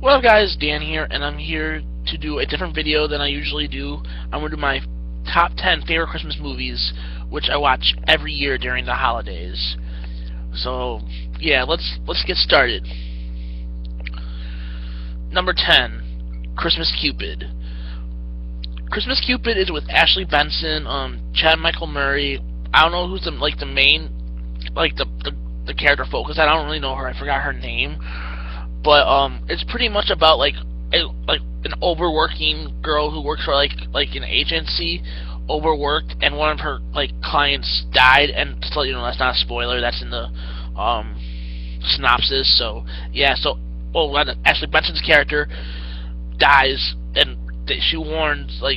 What up guys, Dan here, and I'm here to do a different video than I usually do. I'm going to do my top 10 favorite Christmas movies, which I watch every year during the holidays. So, yeah, let's get started. Number 10, Christmas Cupid. Christmas Cupid is with Ashley Benson, Chad Michael Murray. I don't know who's the main, the character focus. I don't really know her. I forgot her name. But it's pretty much about like an overworking girl who works for like an agency, overworked, and one of her clients died. And so, that's not a spoiler. That's in the synopsis. So yeah. So Ashley Benson's character dies, and she warns her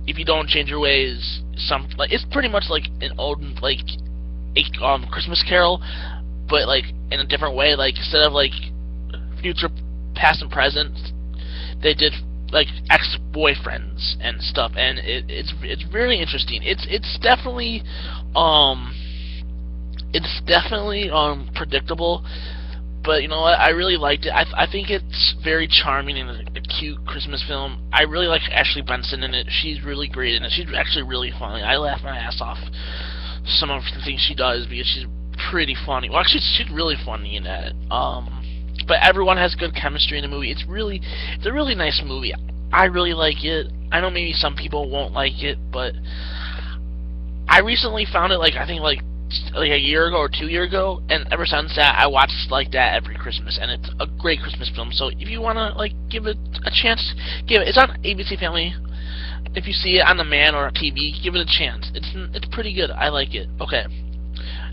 if you don't change your ways, it's pretty much like an old a Christmas Carol, but in a different way. Instead of future, past, and present, they did ex-boyfriends and stuff, and it's really interesting. It's definitely predictable, but you know what? I really liked it. I think it's very charming and a cute Christmas film. I really like Ashley Benson in it. She's really great in it. She's actually really funny. I laugh my ass off some of the things she does because she's pretty funny. Well, actually, she's really funny in that. But everyone has good chemistry in the movie. It's a really nice movie. I really like it. I know maybe some people won't like it, but I recently found it I think a year ago or 2 years ago, and ever since that I watch that every Christmas, and it's a great Christmas film. So if you wanna give it a chance, give it. It's on ABC Family. If you see it on demand or TV, give it a chance. It's pretty good. I like it. Okay.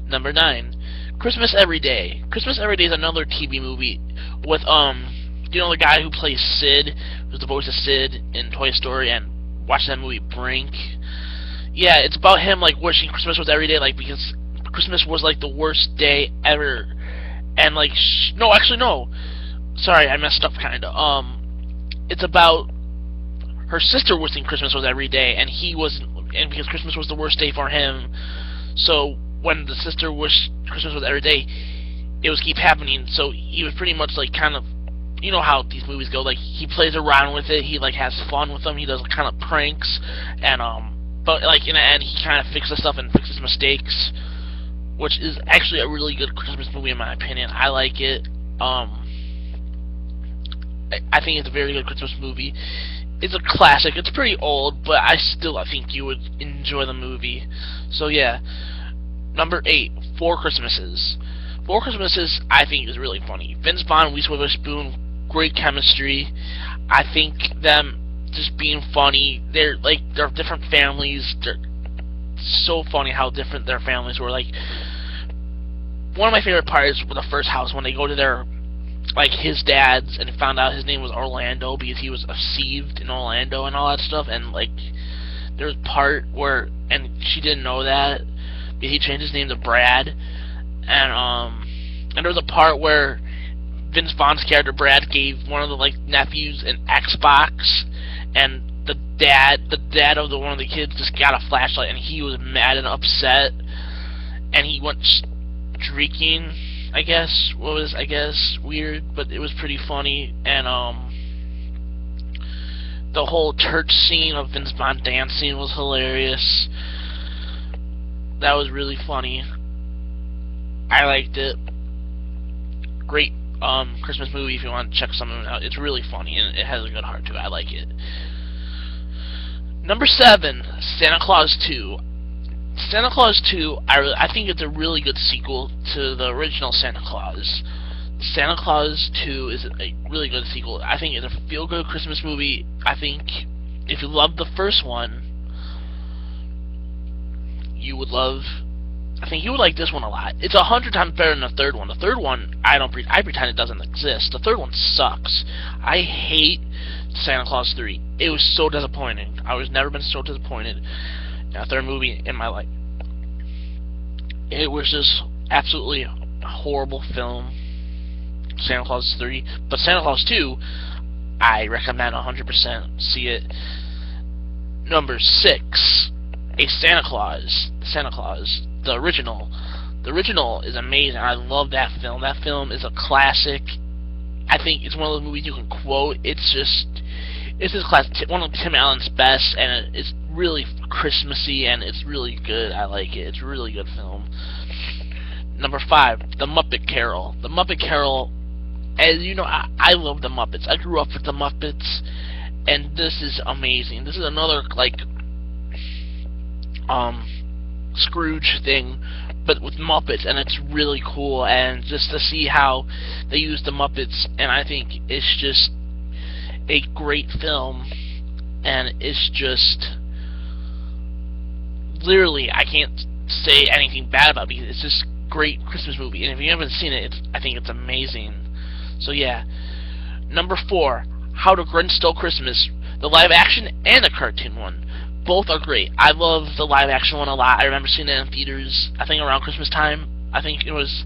Number 9, Christmas Every Day. Christmas Every Day is another TV movie with the guy who plays Sid, who's the voice of Sid in Toy Story, and watch that movie Brink. Yeah, it's about him wishing Christmas was every day, because Christmas was the worst day ever, and no, sorry, I messed up kinda. It's about her sister wishing Christmas was every day, and because Christmas was the worst day for him, so when the sister wished Christmas was every day, it was keep happening. So he was pretty much kind of, how these movies go. He plays around with it. He has fun with them. He does kind of pranks, and but in the end, he kind of fixes stuff and fixes mistakes, which is actually a really good Christmas movie in my opinion. I like it. I think it's a very good Christmas movie. It's a classic. It's pretty old, but I think you would enjoy the movie. So yeah. Number 8, Four Christmases. Four Christmases, I think, is really funny. Vince Vaughn, Reese Witherspoon, great chemistry. I think them just being funny. They're different families. They're so funny how different their families were. One of my favorite parts was the first house when they go to their his dad's, and found out his name was Orlando because he was conceived in Orlando and all that stuff. And there was part where, and she didn't know that, he changed his name to Brad, and there was a part where Vince Vaughn's character Brad gave one of the nephews an Xbox, and the dad of one of the kids just got a flashlight, and he was mad and upset, and he went streaking. I guess weird, but it was pretty funny. And the whole church scene of Vince Vaughn dancing was hilarious. That was really funny. I liked it. Great Christmas movie if you want to check something out. It's really funny, and it has a good heart to it. I like it. Number 7, Santa Claus 2. Santa Claus 2, I think it's a really good sequel to the original Santa Claus. Santa Claus 2 is a really good sequel. I think it's a feel-good Christmas movie. I think if you love the first one, you would like this one a lot. It's 100 times better than the third one. The third one, I pretend it doesn't exist. The third one sucks. I hate Santa Claus 3. It was so disappointing. I was never been so disappointed in a third movie in my life. It was just absolutely a horrible film, Santa Claus 3. But Santa Claus 2, I recommend 100% see it. Number 6, A Santa Claus. The original. The original is amazing. I love that film. That film is a classic. I think it's one of those movies you can quote. It's his class, one of Tim Allen's best, and it's really Christmassy, and it's really good. I like it. It's a really good film. Number 5, The Muppet Carol. The Muppet Carol, as you know, I love the Muppets. I grew up with the Muppets, and this is amazing. This is another, like, Scrooge thing, but with Muppets, and it's really cool. And just to see how they use the Muppets, and I think it's just a great film, and it's just literally, I can't say anything bad about it because it's just great Christmas movie, and if you haven't seen it, I think it's amazing. So yeah. Number 4, How the Grinch Stole Christmas, the live action and the cartoon one. Both are great. I love the live action one a lot. I remember seeing it in theaters, I think around Christmas time. I think it was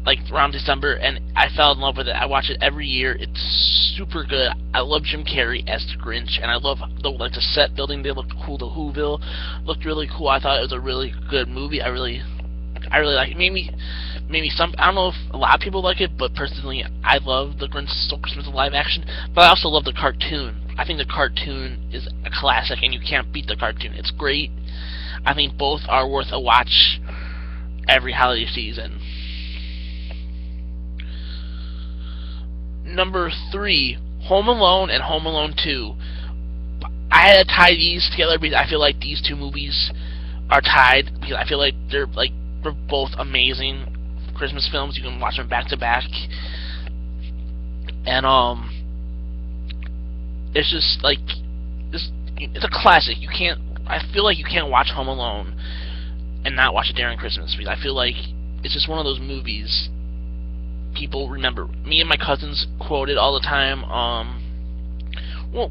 like around December, and I fell in love with it. I watch it every year. It's super good. I love Jim Carrey as the Grinch, and I love the set building. They looked cool. The Whoville looked really cool. I thought it was a really good movie. I really like it. Maybe some, I don't know if a lot of people like it, but personally, I love the Grinch Stole Christmas live action. But I also love the cartoon. I think the cartoon is a classic, and you can't beat the cartoon. It's great. I think both are worth a watch every holiday season. Number 3, Home Alone and Home Alone 2. I had to tie these together because I feel like these two movies are tied, because I feel like they're both amazing Christmas films. You can watch them back to back, and it's just like it's a classic. I feel like you can't watch Home Alone and not watch it during Christmas, because I feel like it's just one of those movies people remember. Me and my cousins quote it all the time. Well,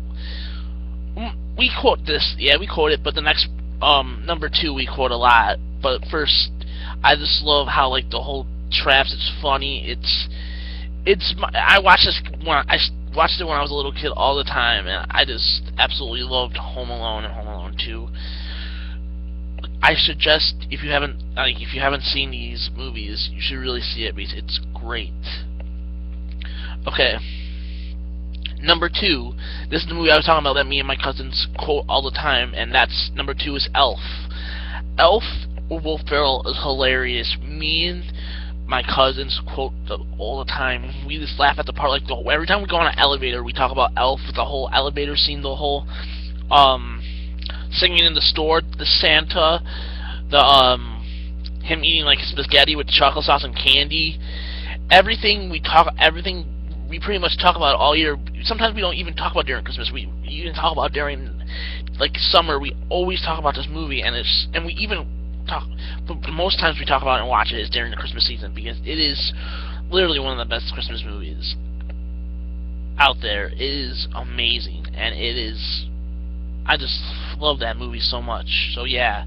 we quote this, yeah, we quote it, but the next number 2 we quote a lot. But first, I just love how like the whole traps. It's funny. I watched it when I was a little kid all the time, and I just absolutely loved Home Alone and Home Alone 2. I suggest if you haven't seen these movies, you should really see it because it's great. Okay. Number 2, this is the movie I was talking about that me and my cousins quote all the time, and that's number 2 is Elf. Elf with Will Ferrell is hilarious. Me and my cousins quote all the time. We just laugh at the part, like every time we go on an elevator, we talk about Elf, the whole elevator scene, the whole singing in the store, the Santa, him eating like spaghetti with chocolate sauce and candy. Everything we pretty much talk about all year. Sometimes we don't even talk about during Christmas. We even talk about during like summer. We always talk about this movie, and we even talk. But most times we talk about it and watch it is during the Christmas season, because it is literally one of the best Christmas movies out there. It is amazing, and it is. I just love that movie so much. So yeah.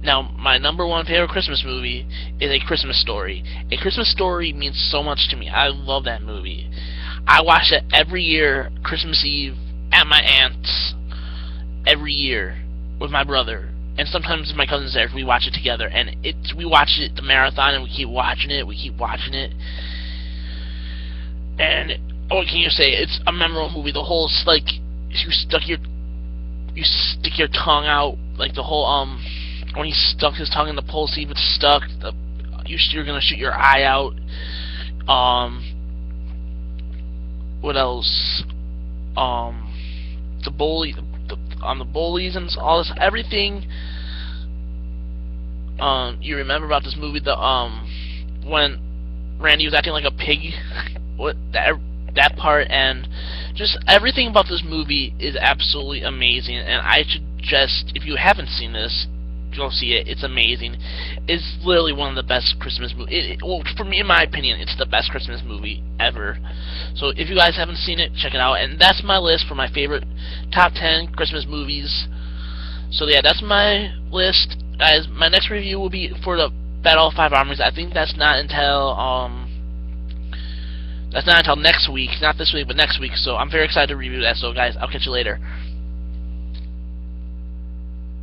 Now, my number 1 favorite Christmas movie is A Christmas Story. A Christmas Story means so much to me. I love that movie. I watch it every year, Christmas Eve, at my aunt's, every year, with my brother. And sometimes with my cousins there, we watch it together. And we watch it, the marathon, and we keep watching it, And, what can you say? It's a memorable movie. The whole, like, you stick your tongue out, like the whole, when he stuck his tongue in the pole, see if it's stuck, you're gonna shoot your eye out. What else? The bullies and all this, everything. You remember about this movie, when Randy was acting like a pig, that part, and just everything about this movie is absolutely amazing. And I suggest, if you haven't seen this, go see it. It's amazing. It's literally one of the best Christmas movies. Well, for me, in my opinion, it's the best Christmas movie ever. So if you guys haven't seen it, check it out. And that's my list for my favorite top 10 Christmas movies. So yeah, that's my list. Guys, my next review will be for the Battle of Five Armies. I think that's not until next week. Not this week, but next week. So I'm very excited to review that. So guys, I'll catch you later.